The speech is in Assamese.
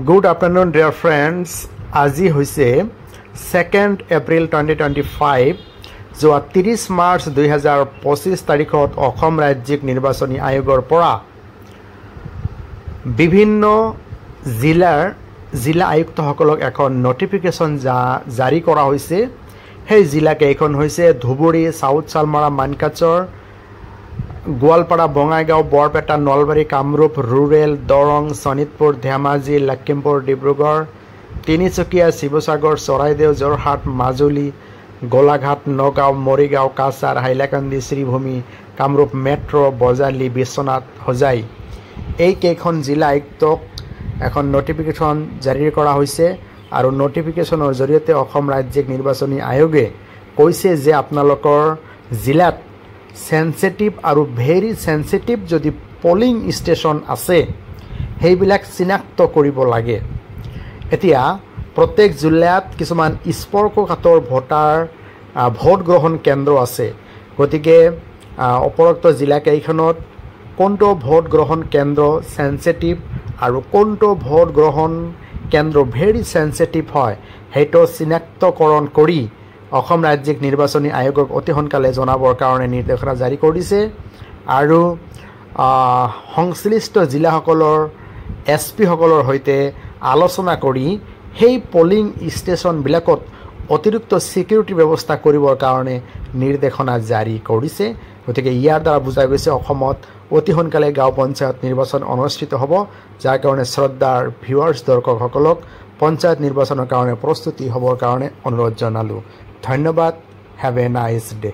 Good afternoon, dear friends. আজি হৈছে 2nd April 2025 যোৱা 30 মাৰ্চ 2025 তাৰিখত অসম ৰাজ্যিক নিৰ্বাচনী আয়োগৰ পৰা বিভিন্ন জিলা আয়ুক্তসকলক এখন নটিফিকেশ্যন জাৰি কৰা হৈছে। সেই জিলাকেইখন হৈছে Dhubri, south Salmara, Mankachar, Goalpara, Bongaigaon, Barpeta, Nalbari, Kamrup rural, Darrang, Sonitpur, Dhemaji, Lakhimpur, Dibrugarh, Tinsukia, Sivasagar, Charaideo, Jorhat, Majuli, Golaghat, Nagaon, Morigaon, Cachar, Hailakandi, Sribhumi, Kamrup metro', Bajali, Biswanath, Hojai এই কেইখন জিলা আয়ুক্তক এখন নটিফিকেশ্যন জাৰি কৰা হৈছে। আৰু নটিফিকেশ্যনৰ জৰিয়তে অসম ৰাজ্যিক নিৰ্বাচনী আয়োগে কৈছে যে আপোনালোকৰ জিলাত সেন্সিটিভ আৰু ভেৰি সেন্সিটিভ যদি পলিং ষ্টেচন আছে সেইবিলাক চিনাক্ত কৰিব লাগে। এতিয়া প্ৰত্যেক জিলাত কিছুমান স্পৰ্শকাতৰ ভোট গ্ৰহণ কেন্দ্ৰ আছে। গতিকে উপৰোক্ত জিলাকেইখনত কোনটো ভোট গ্ৰহণ কেন্দ্ৰ সেন্সিটিভ আৰু কোনটো ভোট গ্ৰহণ কেন্দ্ৰ ভেৰি সেন্সিটিভ হয় সেইটো চিনাক্তকৰণ কৰি অসম ৰাজ্যিক নিৰ্বাচনী আয়োগক অতি সোনকালে জনাবৰ কাৰণে নিৰ্দেশনা জাৰি কৰিছে। আৰু সংশ্লিষ্ট জিলাসকলৰ SP সকলৰ সৈতে আলোচনা কৰি সেই পলিং ষ্টেচনবিলাকত অতিৰিক্ত ছিকিউৰিটি ব্যৱস্থা কৰিবৰ কাৰণে নিৰ্দেশনা জাৰি কৰিছে। গতিকে ইয়াৰ দ্বাৰা বুজা গৈছে অসমত অতি সোনকালে গাঁও পঞ্চায়ত নিৰ্বাচন অনুষ্ঠিত হ'ব, যাৰ কাৰণে শ্ৰদ্ধাৰ ভিউৱাৰ্ছ দৰ্শকসকলক পঞ্চায়ত নিৰ্বাচনৰ কাৰণে প্ৰস্তুতি হ'বৰ কাৰণে অনুৰোধ জনালোঁ। ধন্যবাদ। Have a nice day.